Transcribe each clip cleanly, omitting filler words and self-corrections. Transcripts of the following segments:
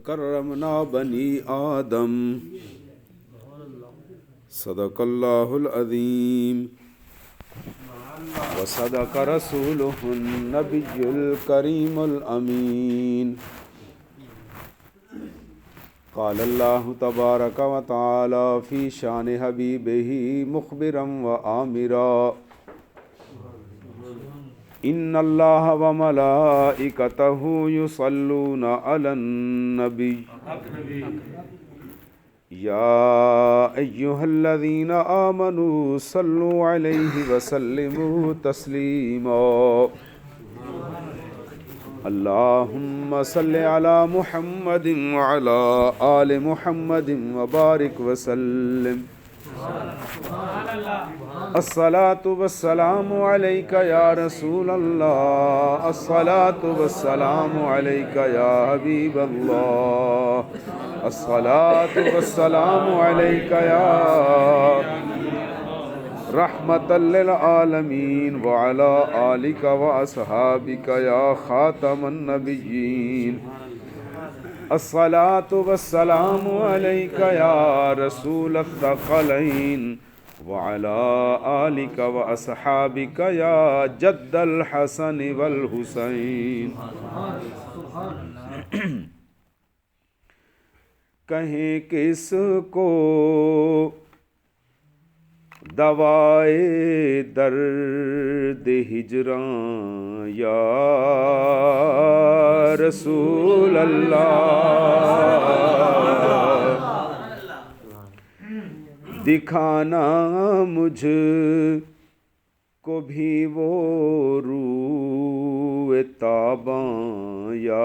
کرمنا بنی آدم صدق اللہ العظیم وصدق رسوله النبی الکریم الامین قال اللہ تبارک و تعالی فی شان حبیبہ مخبرا و آمرا ان اللہ و ملائکتہ یصلون علی النبی یا ایہا الذین آمنوا صلوا علیہ وسلموا تسلیما اللہم صل علی محمد وعلی آل محمد وبارک وسلم الصلاة والسلام علیک یا رسول اللہ الصلاة والسلام علیک یا حبیب اللہ الصلاة والسلام علیک یا رحمة للعالمین وعلی آلک واصحابک یا خاتم النبیین الصلاة والسلام علیک یا رسول الثقلین وعلى آلك وأصحابك يا جد الحسن والحسین کہیں کس کو دوائے درد ہجراں یا رسول اللہ دکھانا مجھ کو بھی وہ روح تاباں یا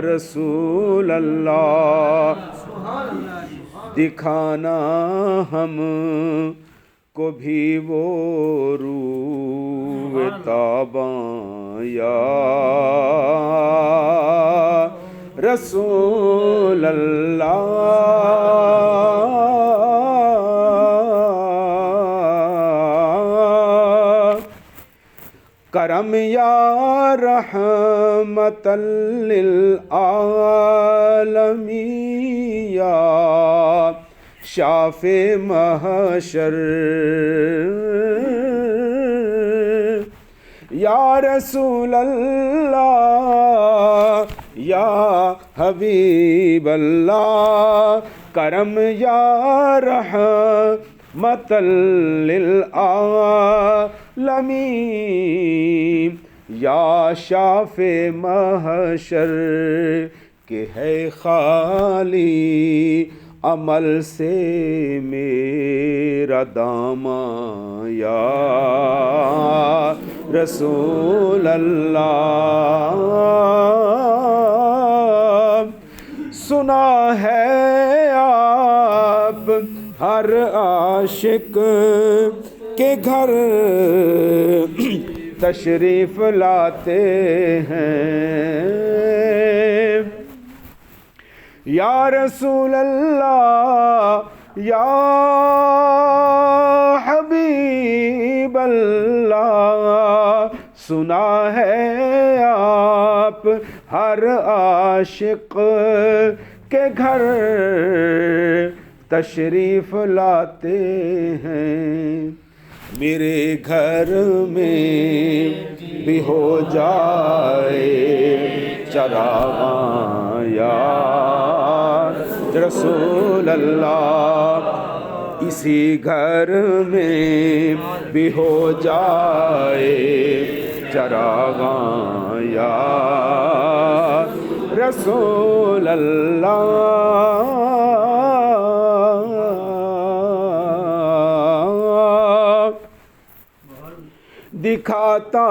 رسول اللہ دکھانا ہم کو بھی وہ روح تاباں یا رسول اللہ کرم یا رحمت للعالمین یا شافع محشر یا رسول اللہ یا حبیب اللہ کرم یا رحمت للعالمین یا شافع محشر کہ ہے خالی عمل سے میرا داماں یا رسول اللہ سنا ہے آپ ہر عاشق کے گھر تشریف لاتے ہیں یا رسول اللہ یا حبیب اللہ سنا ہے آپ ہر عاشق کے گھر تشریف لاتے ہیں میرے گھر میں بھی ہو جائے چراغاں یا رسول اللہ اسی گھر میں بھی ہو جائے چراغاں یا رسول اللہ دکھاتا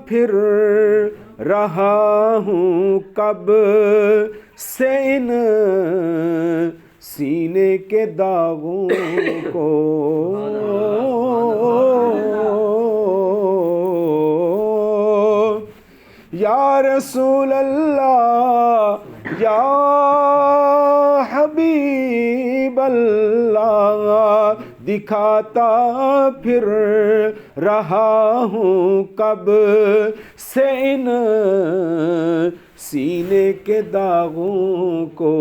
پھر رہا ہوں کب سے ان سینے کے داغوں کو یا رسول اللہ یا حبیب اللہ دکھاتا پھر رہا ہوں کب سے ان سینے کے داغوں کو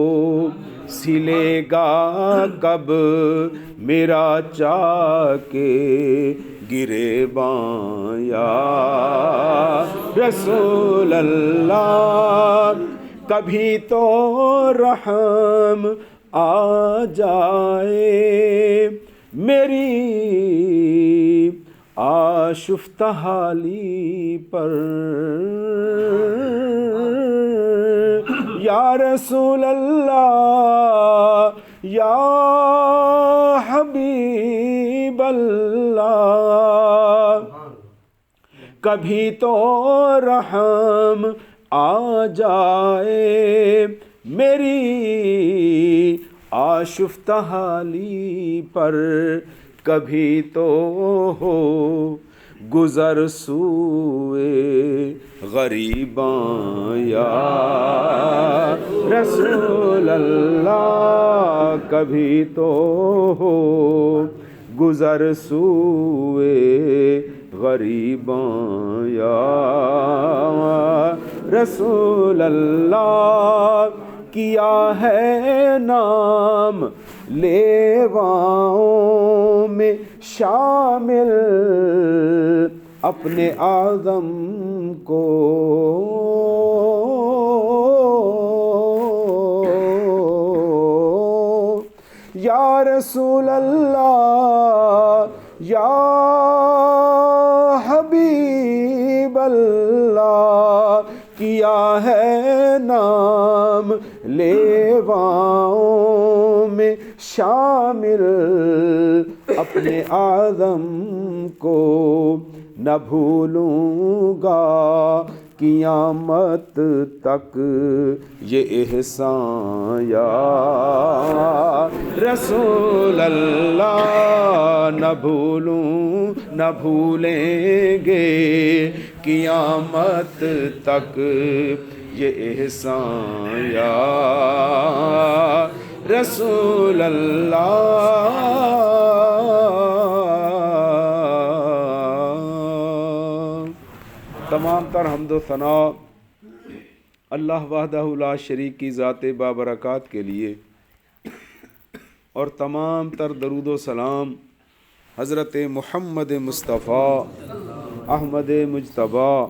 سلے گا کب میرا چاہ کے گریباں یا رسول اللہ کبھی تو رحم آ جائے میری آشفتہ حالی پر یا رسول اللہ یا حبیب اللہ کبھی تو رحم آ جائے میری آشفتہ حالی پر کبھی تو ہو گزر سوئے غریباں یا رسول اللہ کبھی تو ہو گزر سوئے غریباں یا رسول اللہ کیا ہے نام لیواؤں میں شامل اپنے اعظم کو یا رسول اللہ یا حبیب اللہ کیا ہے نام لیواؤں میں شامل اپنے اعظم کو نہ بھولوں گا قیامت تک یہ احسان یا رسول اللہ نہ بھولیں گے قیامت تک یہ احسان یا رسول اللہ تمام تر حمد و ثنا اللہ وحدہ لا شریک کی ذات بابرکات کے لیے اور تمام تر درود و سلام حضرت محمد مصطفیٰ احمد مجتبیٰ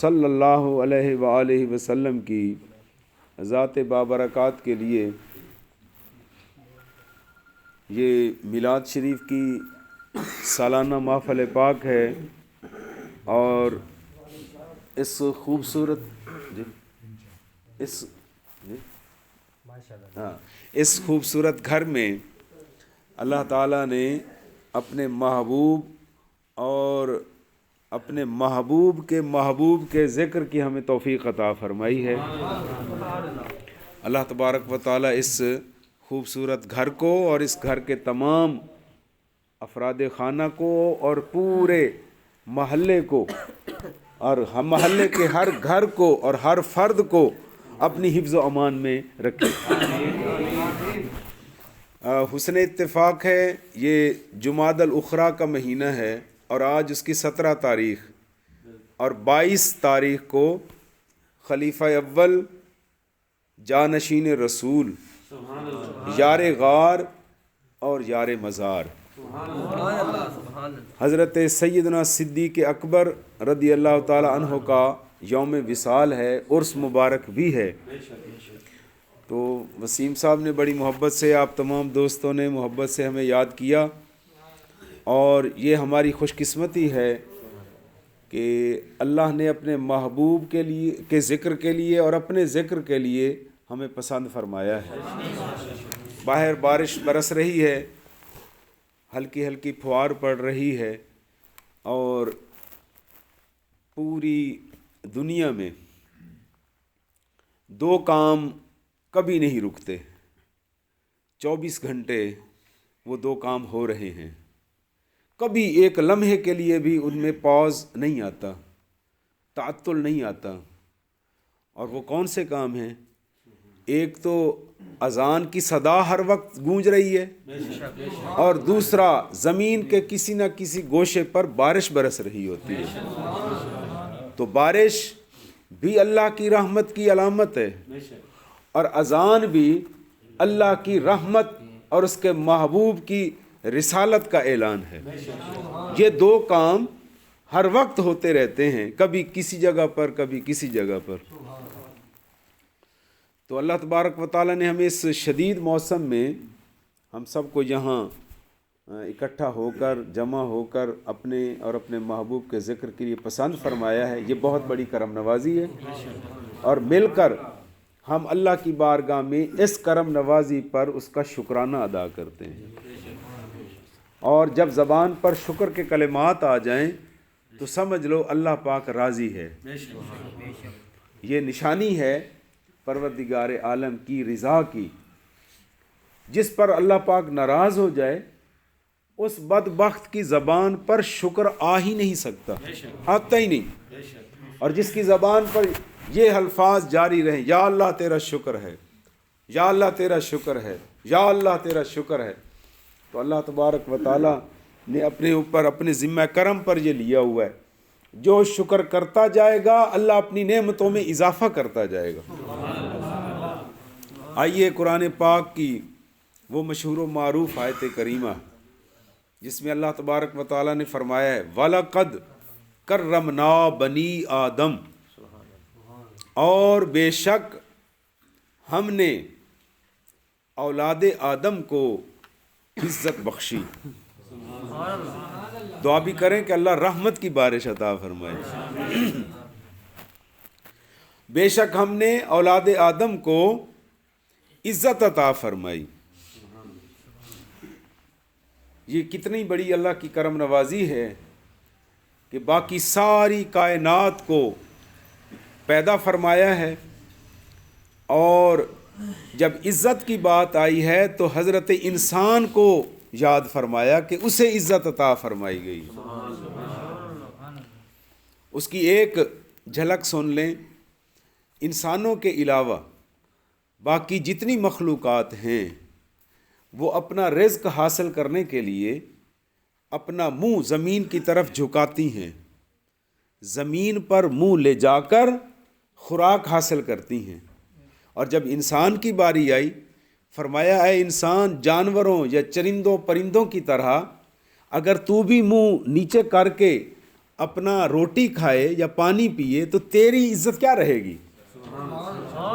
صلی اللہ علیہ وآلہ وسلم کی ذات بابرکات کے لیے یہ میلاد شریف کی سالانہ محفل پاک ہے اور اس خوبصورت اس خوبصورت گھر میں اللہ تعالیٰ نے اپنے محبوب اور اپنے محبوب کے ذکر کی ہمیں توفیق عطا فرمائی ہے۔ اللہ تبارک و تعالیٰ اس خوبصورت گھر کو اور اس گھر کے تمام افراد خانہ کو اور پورے محلے کو اور محلے کے ہر گھر کو اور ہر فرد کو اپنی حفظ و امان میں رکھے۔ حسن اتفاق ہے یہ جمادی الاخری کا مہینہ ہے اور آج اس کی 17 تاریخ اور 22 تاریخ کو خلیفہ اول جانشین رسول یار غار اور یار مزار حضرت سیدنا صدیق اکبر رضی اللہ تعالی عنہ کا یوم وصال ہے، عرس مبارک بھی ہے۔ تو وسیم صاحب نے بڑی محبت سے، آپ تمام دوستوں نے محبت سے ہمیں یاد کیا اور یہ ہماری خوش قسمتی ہے کہ اللہ نے اپنے محبوب کے ذکر کے لیے اور اپنے ذکر کے لیے ہمیں پسند فرمایا ہے۔ باہر بارش برس رہی ہے، ہلکی ہلکی پھوار پڑ رہی ہے اور پوری دنیا میں دو کام کبھی نہیں رکتے، 24 گھنٹے وہ دو کام ہو رہے ہیں، کبھی ایک لمحے کے لیے بھی ان میں پاز نہیں آتا، تعطل نہیں آتا۔ اور وہ کون سے کام ہیں؟ ایک تو اذان کی صدا ہر وقت گونج رہی ہے اور دوسرا زمین کے کسی نہ کسی گوشے پر بارش برس رہی ہوتی ہے۔ تو بارش بھی اللہ کی رحمت کی علامت ہے اور اذان بھی اللہ کی رحمت اور اس کے محبوب کی رسالت کا اعلان ہے۔ یہ دو کام ہر وقت ہوتے رہتے ہیں، کبھی کسی جگہ پر کبھی کسی جگہ پر۔ تو اللہ تبارک و تعالیٰ نے ہمیں اس شدید موسم میں ہم سب کو یہاں اکٹھا ہو کر جمع ہو کر اپنے اور اپنے محبوب کے ذکر کے لیے پسند فرمایا ہے۔ یہ بہت بڑی کرم نوازی ہے، اور مل کر ہم اللہ کی بارگاہ میں اس کرم نوازی پر اس کا شکرانہ ادا کرتے ہیں۔ اور جب زبان پر شکر کے کلمات آ جائیں تو سمجھ لو اللہ پاک راضی ہے۔ یہ نشانی ہے پروردگار عالم کی رضا کی۔ جس پر اللہ پاک ناراض ہو جائے اس بدبخت کی زبان پر شکر آ ہی نہیں سکتا، آتا ہی نہیں۔ اور جس کی زبان پر یہ الفاظ جاری رہیں، یا اللہ تیرا شکر ہے، یا اللہ تیرا شکر ہے، یا اللہ تیرا شکر ہے، تو اللہ تبارک و تعالیٰ نے اپنے اوپر اپنے ذمہ کرم پر یہ لیا ہوا ہے، جو شکر کرتا جائے گا اللہ اپنی نعمتوں میں اضافہ کرتا جائے گا۔ آئیے قرآن پاک کی وہ مشہور و معروف آیت کریمہ جس میں اللہ تبارک و تعالیٰ نے فرمایا ہے وَلَقَدْ كَرَّمْنَا بَنِي آدم، اور بے شک ہم نے اولاد آدم کو عزت بخشی۔ دعا بھی کریں کہ اللہ رحمت کی بارش عطا فرمائے۔ بے شک ہم نے اولاد آدم کو عزت عطا فرمائی۔ یہ کتنی بڑی اللہ کی کرم نوازی ہے کہ باقی ساری کائنات کو پیدا فرمایا ہے، اور جب عزت کی بات آئی ہے تو حضرت انسان کو یاد فرمایا کہ اسے عزت عطا فرمائی گئی۔ اس کی ایک جھلک سن لیں۔ انسانوں کے علاوہ باقی جتنی مخلوقات ہیں وہ اپنا رزق حاصل کرنے کے لیے اپنا منہ زمین کی طرف جھکاتی ہیں، زمین پر منہ لے جا کر خوراک حاصل کرتی ہیں۔ اور جب انسان کی باری آئی فرمایا اے انسان جانوروں یا چرندوں پرندوں کی طرح اگر تو بھی منہ نیچے کر کے اپنا روٹی کھائے یا پانی پیے تو تیری عزت کیا رہے گی؟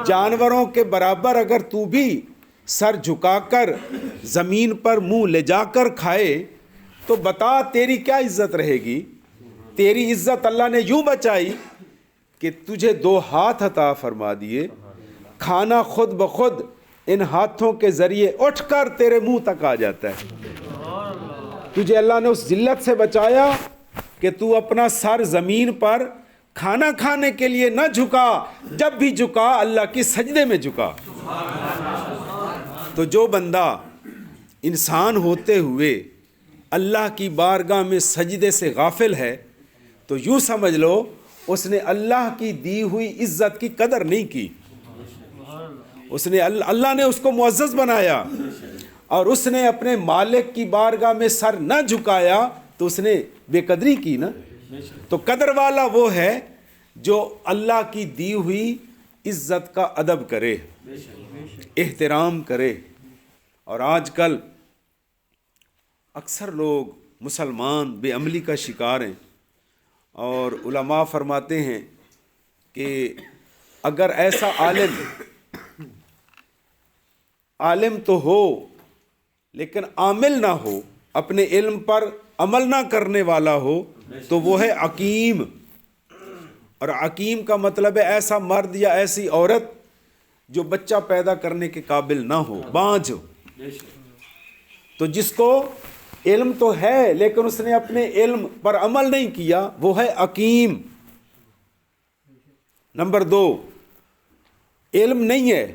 جانوروں کے برابر اگر تو بھی سر جھکا کر زمین پر منہ لے جا کر کھائے تو بتا تیری کیا عزت رہے گی؟ تیری عزت اللہ نے یوں بچائی کہ تجھے دو ہاتھ عطا فرما دیے، کھانا خود بخود ان ہاتھوں کے ذریعے اٹھ کر تیرے منہ تک آ جاتا ہے۔ تجھے اللہ نے اس ذلت سے بچایا کہ تو اپنا سر زمین پر کھانا کھانے کے لیے نہ جھکا، جب بھی جھکا اللہ کی سجدے میں جھکا۔ تو جو بندہ انسان ہوتے ہوئے اللہ کی بارگاہ میں سجدے سے غافل ہے تو یوں سمجھ لو اس نے اللہ کی دی ہوئی عزت کی قدر نہیں کی۔ اس نے اللہ نے اس کو معزز بنایا اور اس نے اپنے مالک کی بارگاہ میں سر نہ جھکایا تو اس نے بے قدری کی نا۔ تو قدر والا وہ ہے جو اللہ کی دی ہوئی عزت کا ادب کرے، احترام کرے۔ اور آج کل اکثر لوگ مسلمان بے عملی کا شکار ہیں، اور علماء فرماتے ہیں کہ اگر ایسا عالم تو ہو لیکن عامل نہ ہو، اپنے علم پر عمل نہ کرنے والا ہو تو وہ ہے عقیم۔ اور عقیم کا مطلب ہے ایسا مرد یا ایسی عورت جو بچہ پیدا کرنے کے قابل نہ ہو، بانجھ ہو۔ تو جس کو علم تو ہے لیکن اس نے اپنے علم پر عمل نہیں کیا وہ ہے عقیم۔ نمبر 2، علم نہیں ہے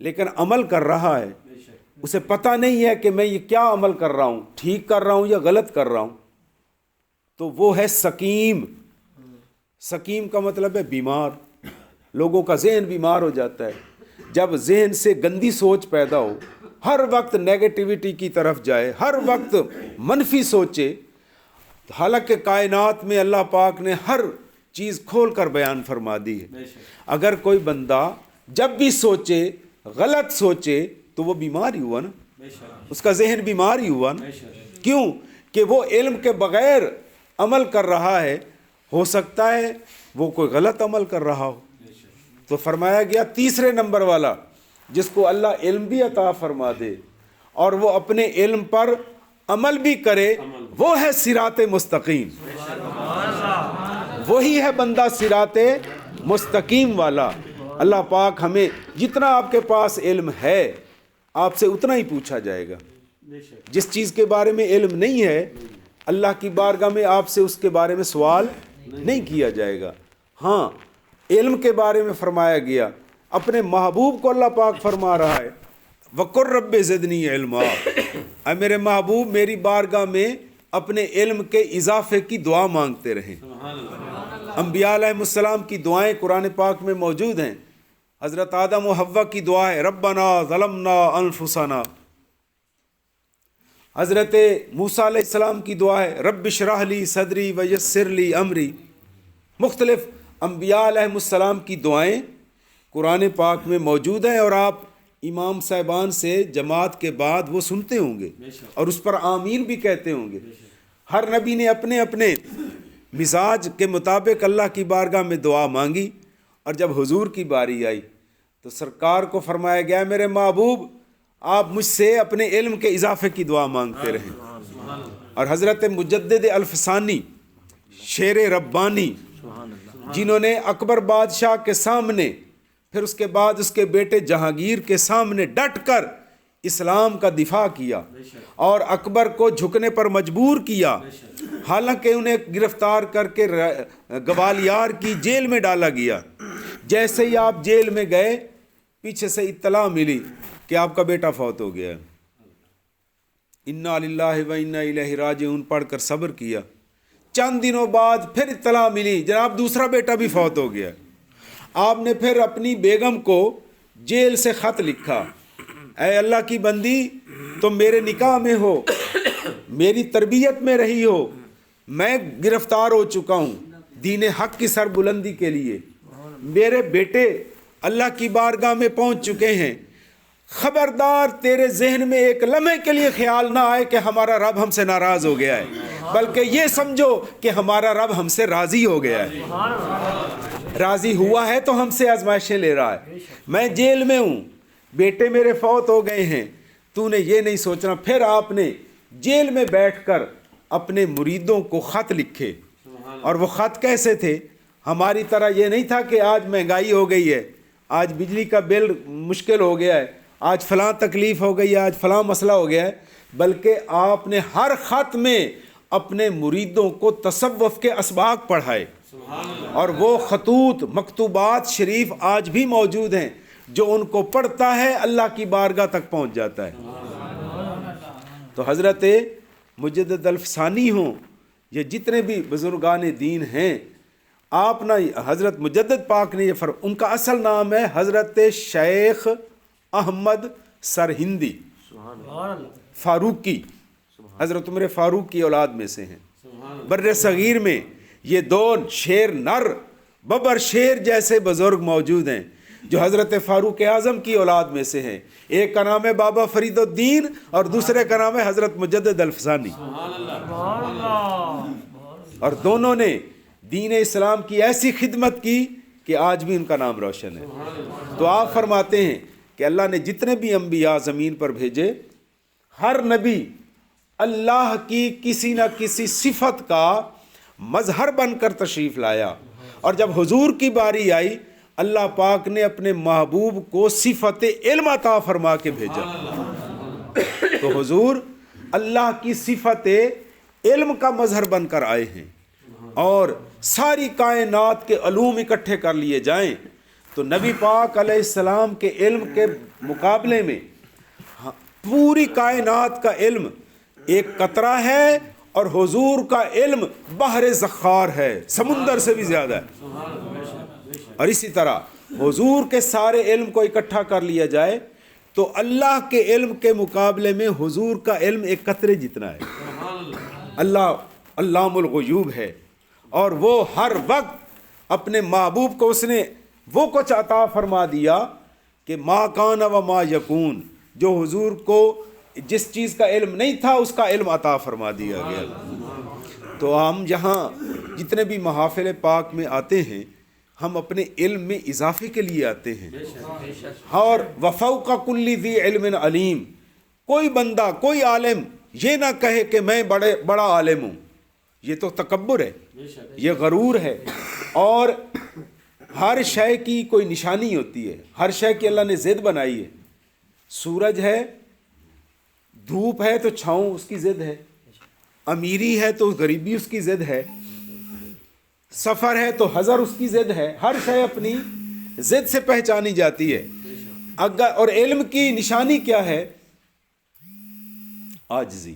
لیکن عمل کر رہا ہے، اسے پتہ نہیں ہے کہ میں یہ کیا عمل کر رہا ہوں، ٹھیک کر رہا ہوں یا غلط کر رہا ہوں، تو وہ ہے سقیم۔ سقیم کا مطلب ہے بیمار۔ لوگوں کا ذہن بیمار ہو جاتا ہے جب ذہن سے گندی سوچ پیدا ہو، ہر وقت نیگیٹیوٹی کی طرف جائے، ہر وقت منفی سوچے۔ حالانکہ کائنات میں اللہ پاک نے ہر چیز کھول کر بیان فرما دی ہے۔ اگر کوئی بندہ جب بھی سوچے غلط سوچے تو وہ بیمار ہی ہوا نا، اس کا ذہن بیمار ہی ہوا نا۔ کیوں کہ وہ علم کے بغیر عمل کر رہا ہے، ہو سکتا ہے وہ کوئی غلط عمل کر رہا ہو۔ تو فرمایا گیا تیسرے نمبر والا جس کو اللہ علم بھی عطا فرما دے اور وہ اپنے علم پر عمل بھی کرے، وہ ہے صراط مستقیم، وہی ہے بندہ صراط مستقیم والا۔ اللہ پاک ہمیں جتنا آپ کے پاس علم ہے آپ سے اتنا ہی پوچھا جائے گا۔ جس چیز کے بارے میں علم نہیں ہے اللہ کی بارگاہ میں آپ سے اس کے بارے میں سوال نہیں کیا جائے گا۔ ہاں علم کے بارے میں فرمایا گیا، اپنے محبوب کو اللہ پاک فرما رہا ہے وَقُلْ رَبِّ زِدْنِي عِلْمًا، اے میرے محبوب میری بارگاہ میں اپنے علم کے اضافے کی دعا مانگتے رہیں۔ انبیاء علیہ السلام کی دعائیں قرآن پاک میں موجود ہیں۔ حضرت آدم و حوا کی دعا ہے ربنا ظلمنا انفسنا۔ حضرت موسیٰ علیہ السلام کی دعا ہے رب اشرح لی صدری ویسر لی امری۔ مختلف انبیاء علیہ السلام کی دعائیں قرآن پاک میں موجود ہیں، اور آپ امام صاحبان سے جماعت کے بعد وہ سنتے ہوں گے اور اس پر آمین بھی کہتے ہوں گے۔ ہر نبی نے اپنے اپنے مزاج کے مطابق اللہ کی بارگاہ میں دعا مانگی، اور جب حضور کی باری آئی تو سرکار کو فرمایا گیا میرے محبوب آپ مجھ سے اپنے علم کے اضافے کی دعا مانگتے رہیں۔ اور حضرت مجدد الفسانی شیر ربانی جنہوں نے اکبر بادشاہ کے سامنے پھر اس کے بعد اس کے بیٹے جہانگیر کے سامنے ڈٹ کر اسلام کا دفاع کیا اور اکبر کو جھکنے پر مجبور کیا، حالانکہ انہیں گرفتار کر کے گوالیار کی جیل میں ڈالا گیا۔ جیسے ہی آپ جیل میں گئے پیچھے سے اطلاع ملی کہ آپ کا بیٹا فوت ہو گیا ہے، انا للہ و انا الیہ راجعون پڑھ کر صبر کیا۔ چند دنوں بعد پھر اطلاع ملی جناب دوسرا بیٹا بھی فوت ہو گیا۔ آپ نے پھر اپنی بیگم کو جیل سے خط لکھا، اے اللہ کی بندی تم میرے نکاح میں ہو، میری تربیت میں رہی ہو، میں گرفتار ہو چکا ہوں دین حق کی سر بلندی کے لیے، میرے بیٹے اللہ کی بارگاہ میں پہنچ چکے ہیں، خبردار تیرے ذہن میں ایک لمحے کے لیے خیال نہ آئے کہ ہمارا رب ہم سے ناراض ہو گیا ہے، بلکہ یہ سمجھو کہ ہمارا رب ہم سے راضی ہو گیا ہے۔ راضی ہوا ہے تو ہم سے آزمائشیں لے رہا ہے۔ میں جیل میں ہوں، بیٹے میرے فوت ہو گئے ہیں، تو نے یہ نہیں سوچنا۔ پھر آپ نے جیل میں بیٹھ کر اپنے مریدوں کو خط لکھے، اور وہ خط کیسے تھے؟ ہماری طرح یہ نہیں تھا کہ آج مہنگائی ہو گئی ہے، آج بجلی کا بل مشکل ہو گیا ہے، آج فلاں تکلیف ہو گئی ہے، آج فلاں مسئلہ ہو گیا ہے، بلکہ آپ نے ہر خط میں اپنے مریدوں کو تصوف کے اسباق پڑھائے، اور وہ خطوط مکتوبات شریف آج بھی موجود ہیں، جو ان کو پڑھتا ہے اللہ کی بارگاہ تک پہنچ جاتا ہے۔ تو حضرت مجدد الفسانی ہوں، یہ جتنے بھی بزرگان دین ہیں، آپ نہ حضرت مجدد پاک نے یہ ان کا اصل نام ہے حضرت شیخ احمد سرہندی فاروقی، حضرت عمر فاروق کی اولاد میں سے ہیں۔ بر صغیر میں یہ دو شیر نر ببر شیر جیسے بزرگ موجود ہیں جو حضرت فاروق اعظم کی اولاد میں سے ہیں۔ ایک کا نام ہے بابا فرید الدین اور دوسرے کا نام ہے حضرت مجدد الفسانی، اور دونوں نے دین اسلام کی ایسی خدمت کی کہ آج بھی ان کا نام روشن ہے۔ تو آپ فرماتے ہیں کہ اللہ نے جتنے بھی انبیاء زمین پر بھیجے، ہر نبی اللہ کی کسی نہ کسی صفت کا مظہر بن کر تشریف لایا، اور جب حضور کی باری آئی اللہ پاک نے اپنے محبوب کو صفت علم عطا فرما کے بھیجا۔ تو حضور اللہ کی صفت علم کا مظہر بن کر آئے ہیں، اور ساری کائنات کے علوم اکٹھے کر لیے جائیں تو نبی پاک علیہ السلام کے علم کے مقابلے میں پوری کائنات کا علم ایک قطرہ ہے، اور حضور کا علم بحر زخار ہے، سمندر سے بھی زیادہ ہے۔ اور اسی طرح حضور کے سارے علم کو اکٹھا کر لیا جائے تو اللہ کے علم کے مقابلے میں حضور کا علم ایک قطرے جتنا ہے۔ اللہ علام الغیوب ہے، اور وہ ہر وقت اپنے محبوب کو اس نے وہ کچھ عطا فرما دیا کہ ما کان و ما یکون، جو حضور کو جس چیز کا علم نہیں تھا اس کا علم عطا فرما دیا گیا۔ تو ہم جہاں جتنے بھی محافل پاک میں آتے ہیں ہم اپنے علم میں اضافے کے لیے آتے ہیں، اور وفوق کل ذی علم علیم، کوئی بندہ کوئی عالم یہ نہ کہے کہ میں بڑا عالم ہوں، یہ تو تکبر ہے، یہ غرور ہے۔ اور ہر شے کی کوئی نشانی ہوتی ہے، ہر شے کی اللہ نے ضد بنائی ہے۔ سورج ہے، دھوپ ہے تو چھاؤں اس کی ضد ہے، امیری ہے تو غریبی اس کی ضد ہے، سفر ہے تو حضر اس کی ضد ہے، ہر شے اپنی ضد سے پہچانی جاتی ہے۔ اور علم کی نشانی کیا ہے؟ عاجزی،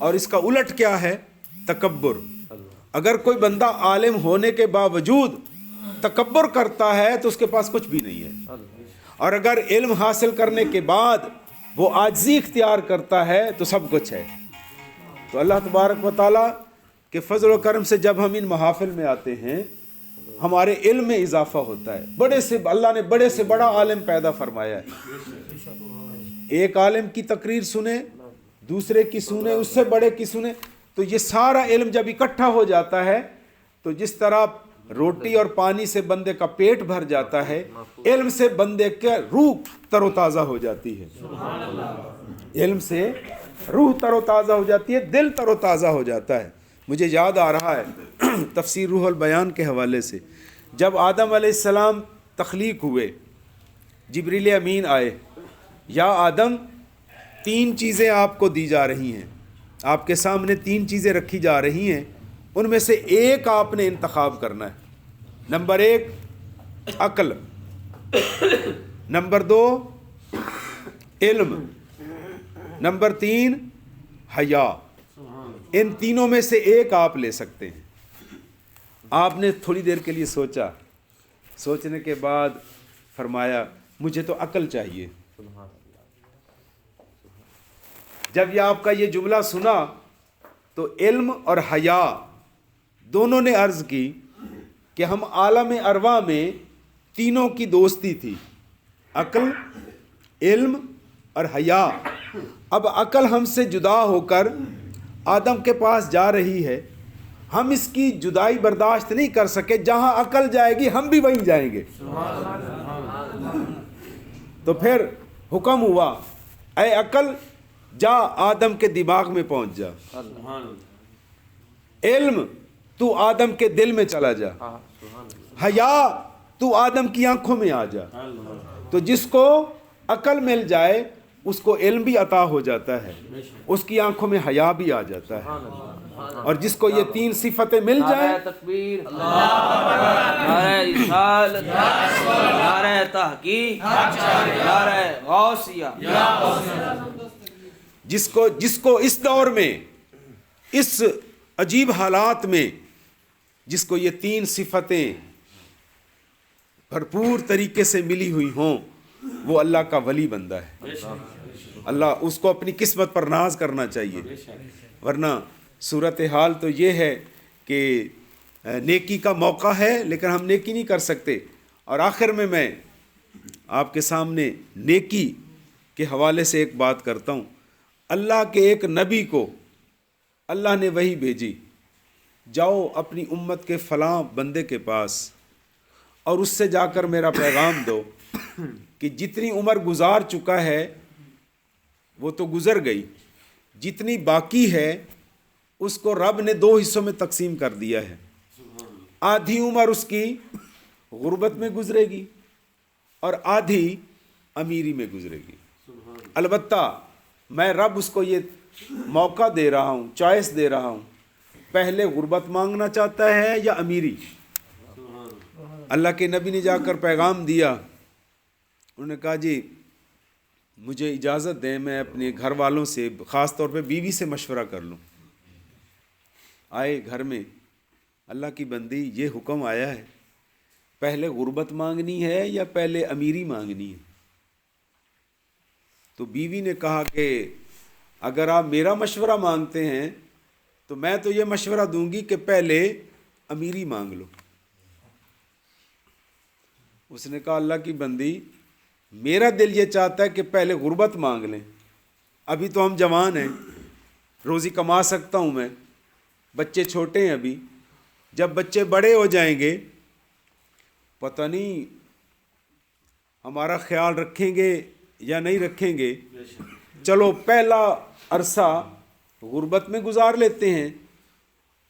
اور اس کا الٹ کیا ہے؟ تکبر۔ اگر کوئی بندہ عالم ہونے کے باوجود تکبر کرتا ہے تو اس کے پاس کچھ بھی نہیں ہے، اور اگر علم حاصل کرنے کے بعد وہ عاجزی اختیار کرتا ہے تو سب کچھ ہے۔ تو اللہ تبارک و تعالیٰ کے فضل و کرم سے جب ہم ان محافل میں آتے ہیں ہمارے علم میں اضافہ ہوتا ہے۔ اللہ نے بڑے سے بڑا عالم پیدا فرمایا ہے، ایک عالم کی تقریر سنیں، دوسرے کی سنیں، اس سے بڑے کی سنیں، تو یہ سارا علم جب اکٹھا ہو جاتا ہے تو جس طرح روٹی اور پانی سے بندے کا پیٹ بھر جاتا ہے، علم سے بندے کے روح تر و تازہ ہو جاتی ہے، علم سے روح تر و تازہ ہو جاتی ہے، دل تر و تازہ ہو جاتا ہے۔ مجھے یاد آ رہا ہے تفسیر روح البیان کے حوالے سے، جب آدم علیہ السلام تخلیق ہوئے، جبریل امین آئے، یا آدم 3 چیزیں آپ کو دی جا رہی ہیں، آپ کے سامنے 3 چیزیں رکھی جا رہی ہیں، ان میں سے ایک آپ نے انتخاب کرنا ہے۔ نمبر 1 عقل، نمبر 2 علم، نمبر 3 حیا۔ ان تینوں میں سے ایک آپ لے سکتے ہیں۔ آپ نے تھوڑی دیر کے لیے سوچا، سوچنے کے بعد فرمایا مجھے تو عقل چاہیے۔ جب یہ آپ کا یہ جملہ سنا تو علم اور حیا دونوں نے عرض کی کہ ہم عالم ارواح میں تینوں کی دوستی تھی، عقل، علم اور حیا۔ اب عقل ہم سے جدا ہو کر آدم کے پاس جا رہی ہے، ہم اس کی جدائی برداشت نہیں کر سکے، جہاں عقل جائے گی ہم بھی وہیں جائیں گے۔ تو پھر حکم ہوا اے عقل جا آدم کے دماغ میں پہنچ جا، علم تو آدم کے دل میں چلا جا، حیا تو آدم کی آنکھوں میں آ جا۔ تو جس کو عقل مل جائے اس کو علم بھی عطا ہو جاتا ہے، اس کی آنکھوں میں حیا بھی آ جاتا ہے، اور جس کو یہ 3 صفتیں مل جائیں، نعرہ تکبیر، نعرہ رسالت، نعرہ تحقیق، نعرہ غوثیہ، جس کو اس دور میں اس عجیب حالات میں جس کو یہ 3 صفتیں بھرپور طریقے سے ملی ہوئی ہوں وہ اللہ کا ولی بندہ ہے۔ اللہ اس کو اپنی قسمت پر ناز کرنا چاہیے، ورنہ صورتحال تو یہ ہے کہ نیکی کا موقع ہے لیکن ہم نیکی نہیں کر سکتے۔ اور آخر میں آپ کے سامنے نیکی کے حوالے سے ایک بات کرتا ہوں۔ اللہ کے ایک نبی کو اللہ نے وحی بھیجی، جاؤ اپنی امت کے فلاں بندے کے پاس اور اس سے جا کر میرا پیغام دو کہ جتنی عمر گزار چکا ہے وہ تو گزر گئی، جتنی باقی ہے اس کو رب نے 2 حصوں میں تقسیم کر دیا ہے۔ آدھی عمر اس کی غربت میں گزرے گی اور آدھی امیری میں گزرے گی۔ البتہ میں رب اس کو یہ موقع دے رہا ہوں، چوائس دے رہا ہوں، پہلے غربت مانگنا چاہتا ہے یا امیری۔ اللہ کے نبی نے جا کر پیغام دیا، انہوں نے کہا جی مجھے اجازت دیں میں اپنے گھر والوں سے خاص طور پہ بیوی سے مشورہ کر لوں۔ آئے گھر میں، اللہ کی بندی یہ حکم آیا ہے، پہلے غربت مانگنی ہے یا پہلے امیری مانگنی ہے؟ تو بیوی نے کہا کہ اگر آپ میرا مشورہ مانگتے ہیں تو میں تو یہ مشورہ دوں گی کہ پہلے امیری مانگ لو۔ اس نے کہا اللہ کی بندی میرا دل یہ چاہتا ہے کہ پہلے غربت مانگ لیں، ابھی تو ہم جوان ہیں، روزی کما سکتا ہوں میں، بچے چھوٹے ہیں ابھی، جب بچے بڑے ہو جائیں گے پتہ نہیں ہمارا خیال رکھیں گے یا نہیں رکھیں گے، چلو پہلا عرصہ غربت میں گزار لیتے ہیں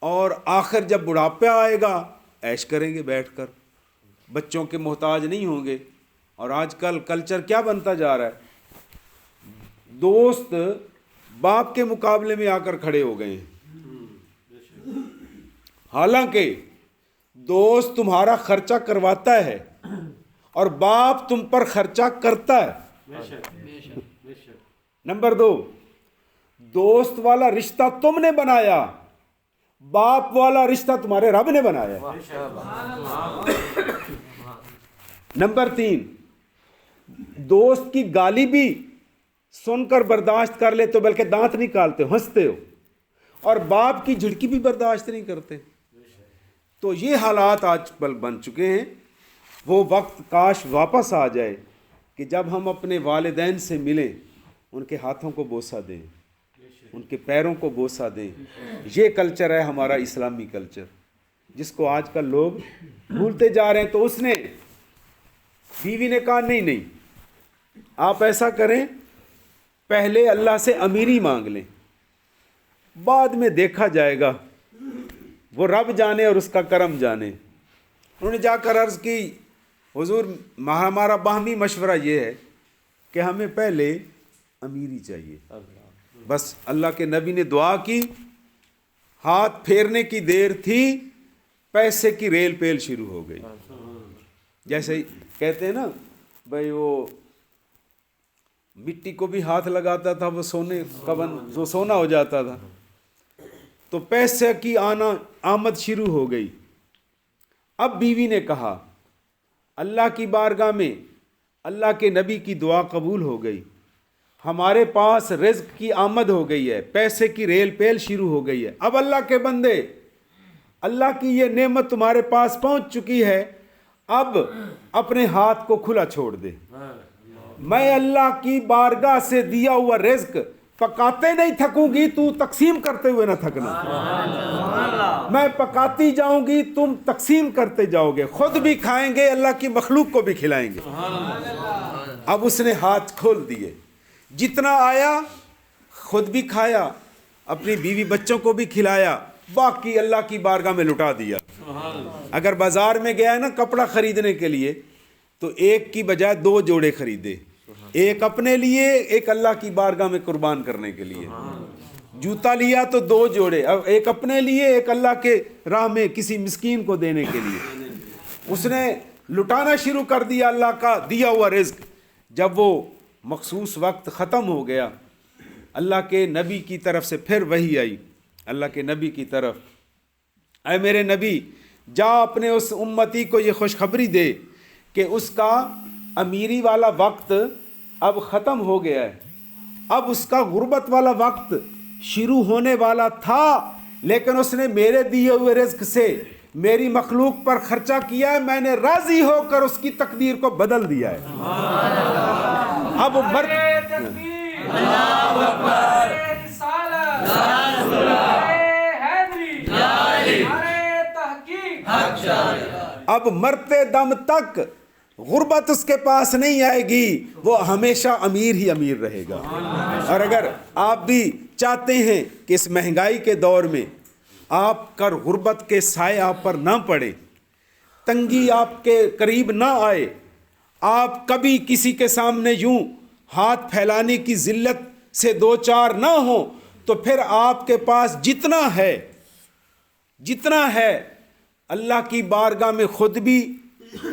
اور آخر جب بڑھاپا آئے گا عیش کریں گے بیٹھ کر، بچوں کے محتاج نہیں ہوں گے۔ اور آج کل کلچر کیا بنتا جا رہا ہے، دوست باپ کے مقابلے میں آ کر کھڑے ہو گئے ہیں، حالانکہ دوست تمہارا خرچہ کرواتا ہے اور باپ تم پر خرچہ کرتا ہے۔ نمبر 2، دوست والا رشتہ تم نے بنایا، باپ والا رشتہ تمہارے رب نے بنایا۔ نمبر 3، دوست کی گالی بھی سن کر برداشت کر لیتے ہو، بلکہ دانت نکالتے ہو، ہنستے ہو، اور باپ کی جھڑکی بھی برداشت نہیں کرتے۔ تو یہ حالات آج کل بن چکے ہیں۔ وہ وقت کاش واپس آ جائے کہ جب ہم اپنے والدین سے ملیں، ان کے ہاتھوں کو بوسہ دیں، ان کے پیروں کو بوسہ دیں۔ یہ کلچر ہے ہمارا اسلامی کلچر، جس کو آج کل لوگ بھولتے جا رہے ہیں۔ تو اس نے، بیوی نے کہا نہیں آپ ایسا کریں، پہلے اللہ سے امیری مانگ لیں، بعد میں دیکھا جائے گا، وہ رب جانے اور اس کا کرم جانے۔ انہوں نے جا کر عرض کی حضور ہمارا باہمی مشورہ یہ ہے کہ ہمیں پہلے امیری چاہیے۔ بس اللہ کے نبی نے دعا کی، ہاتھ پھیرنے کی دیر تھی، پیسے کی ریل پیل شروع ہو گئی۔ جیسے کہتے ہیں نا بھائی، وہ مٹی کو بھی ہاتھ لگاتا تھا وہ سونے کا وہ سونا ہو جاتا تھا۔ تو پیسے کی آمد شروع ہو گئی۔ اب بیوی نے کہا اللہ کی بارگاہ میں اللہ کے نبی کی دعا قبول ہو گئی، ہمارے پاس رزق کی آمد ہو گئی ہے، پیسے کی ریل پیل شروع ہو گئی ہے، اب اللہ کے بندے اللہ کی یہ نعمت تمہارے پاس پہنچ چکی ہے، اب اپنے ہاتھ کو کھلا چھوڑ دے۔ میں اللہ کی بارگاہ سے دیا ہوا رزق پکاتے نہیں تھکوں گی، تو تقسیم کرتے ہوئے نہ تھکنا۔ میں پکاتی جاؤں گی، تم تقسیم کرتے جاؤ گے، خود بھی کھائیں گے، اللہ کی مخلوق کو بھی کھلائیں گے۔ اب اس نے ہاتھ کھول دیے، جتنا آیا خود بھی کھایا، اپنی بیوی بچوں کو بھی کھلایا، باقی اللہ کی بارگاہ میں لٹا دیا۔ اگر بازار میں گیا ہے نا کپڑا خریدنے کے لیے، تو ایک کی بجائے 2 جوڑے خریدے، ایک اپنے لیے، ایک اللہ کی بارگاہ میں قربان کرنے کے لیے۔ جوتا لیا تو 2 جوڑے، ایک اپنے لیے، ایک اللہ کے راہ میں کسی مسکین کو دینے کے لیے۔ اس نے لٹانا شروع کر دیا اللہ کا دیا ہوا رزق۔ جب وہ مخصوص وقت ختم ہو گیا، اللہ کے نبی کی طرف سے پھر وحی آئی، اللہ کے نبی کی طرف، اے میرے نبی جا اپنے اس امتی کو یہ خوشخبری دے کہ اس کا امیری والا وقت اب ختم ہو گیا ہے، اب اس کا غربت والا وقت شروع ہونے والا تھا، لیکن اس نے میرے دیے ہوئے رزق سے میری مخلوق پر خرچہ کیا ہے، میں نے راضی ہو کر اس کی تقدیر کو بدل دیا ہے۔ اب اب مرتے دم تک غربت اس کے پاس نہیں آئے گی، وہ ہمیشہ امیر ہی امیر رہے گا۔ اور اگر آپ بھی چاہتے ہیں کہ اس مہنگائی کے دور میں آپ کا غربت کے سائے آپ پر نہ پڑے، تنگی آپ کے قریب نہ آئے، آپ کبھی کسی کے سامنے یوں ہاتھ پھیلانے کی ذلت سے دو چار نہ ہوں، تو پھر آپ کے پاس جتنا ہے اللہ کی بارگاہ میں خود بھی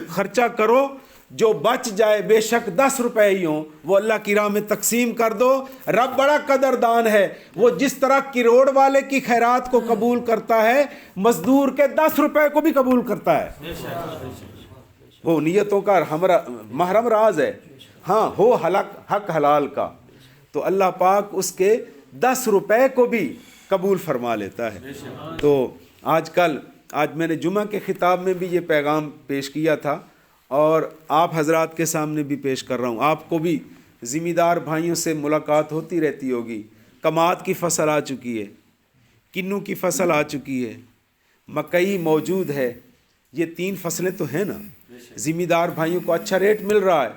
خرچہ کرو، جو بچ جائے بے شک 10 روپے ہی ہوں وہ اللہ کی راہ میں تقسیم کر دو۔ رب بڑا قدردان ہے، وہ جس طرح کروڑ والے کی خیرات کو قبول کرتا ہے، مزدور کے 10 روپے کو بھی قبول کرتا ہے۔ وہ نیتوں کا محرم راز ہے، ہاں ہو حق حلال کا، تو اللہ پاک اس کے 10 روپے کو بھی قبول فرما لیتا ہے۔ تو آج میں نے جمعہ کے خطاب میں بھی یہ پیغام پیش کیا تھا، اور آپ حضرات کے سامنے بھی پیش کر رہا ہوں. آپ کو بھی ذمہ دار بھائیوں سے ملاقات ہوتی رہتی ہوگی. کماد کی فصل آ چکی ہے, کنو کی فصل آ چکی ہے, مکئی موجود ہے. یہ 3 فصلیں تو ہیں نا. ذمہ دار بھائیوں کو اچھا ریٹ مل رہا ہے.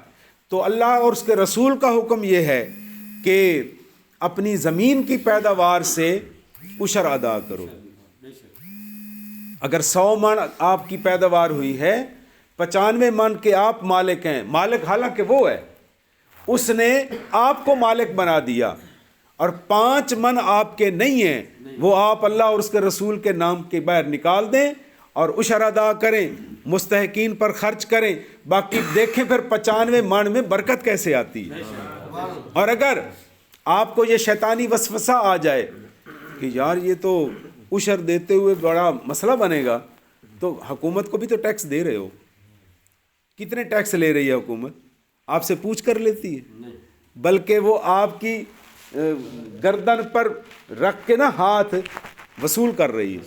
تو اللہ اور اس کے رسول کا حکم یہ ہے کہ اپنی زمین کی پیداوار سے عشر ادا کرو. اگر 100 من آپ کی پیداوار ہوئی ہے, 95 من کے آپ مالک ہیں. مالک حالانکہ وہ ہے, اس نے آپ کو مالک بنا دیا, اور 5 من آپ کے نہیں ہیں, وہ آپ اللہ اور اس کے رسول کے نام کے باہر نکال دیں اور عشر ادا کریں, مستحقین پر خرچ کریں. باقی دیکھیں پھر 95 من میں برکت کیسے آتی ہے. اور اگر آپ کو یہ شیطانی وسوسہ آ جائے کہ یار یہ تو عشر دیتے ہوئے بڑا مسئلہ بنے گا, تو حکومت کو بھی تو ٹیکس دے رہے ہو. کتنے ٹیکس لے رہی ہے حکومت؟ آپ سے پوچھ کر لیتی ہے؟ بلکہ وہ آپ کی گردن پر رکھ کے نا ہاتھ وصول کر رہی ہے.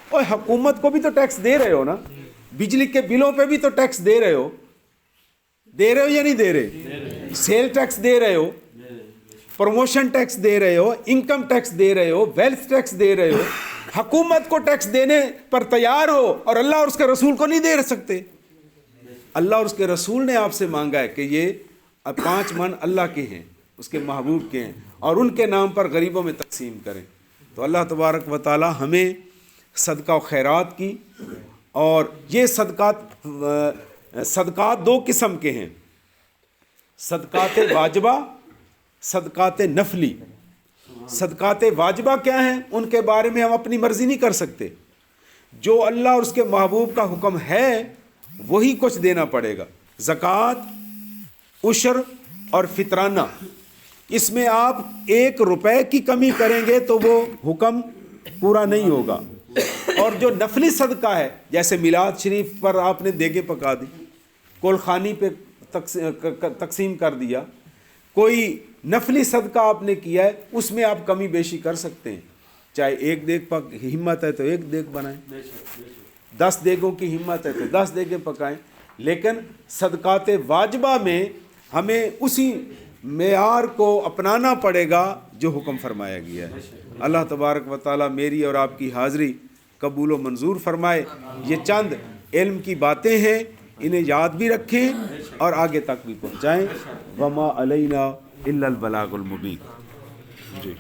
اور حکومت کو بھی تو ٹیکس دے رہے ہو نا. بجلی کے بلوں پہ بھی تو ٹیکس دے رہے ہو یا نہیں دے رہے؟ سیل ٹیکس دے رہے ہو, پروموشن ٹیکس دے رہے ہو, انکم ٹیکس دے رہے ہو, ویلتھ ٹیکس دے رہے ہو. حکومت کو ٹیکس دینے پر تیار ہو اور اللہ اور اس کے رسول کو نہیں دے سکتے. اللہ اور اس کے رسول نے آپ سے مانگا ہے کہ یہ 5 من اللہ کے ہیں, اس کے محبوب کے ہیں, اور ان کے نام پر غریبوں میں تقسیم کریں. تو اللہ تبارک و تعالی ہمیں صدقہ و خیرات کی, اور یہ صدقات 2 قسم کے ہیں, صدقات واجبہ, صدقات نفلی. صدقات واجبہ کیا ہیں؟ ان کے بارے میں ہم اپنی مرضی نہیں کر سکتے. جو اللہ اور اس کے محبوب کا حکم ہے وہی کچھ دینا پڑے گا. زکوٰۃ, عشر اور فطرانہ, اس میں آپ 1 روپے کی کمی کریں گے تو وہ حکم پورا نہیں ہوگا. اور جو نفلی صدقہ ہے, جیسے میلاد شریف پر آپ نے دیگیں پکا دی, کل خانی پہ تقسیم کر دیا, کوئی نفلی صدقہ آپ نے کیا ہے, اس میں آپ کمی بیشی کر سکتے ہیں. چاہے 1 دیگ ہمت ہے تو 1 دیگ بنائیں, 10 دیگوں کی ہمت ہے تو 10 دیگیں پکائیں. لیکن صدقات واجبہ میں ہمیں اسی معیار کو اپنانا پڑے گا جو حکم فرمایا گیا ہے. اللہ تبارک و تعالی میری اور آپ کی حاضری قبول و منظور فرمائے. یہ چند علم کی باتیں ہیں, انہیں یاد بھی رکھیں اور آگے تک بھی پہنچائیں. وما علینا الا البلاغ المبین. جی.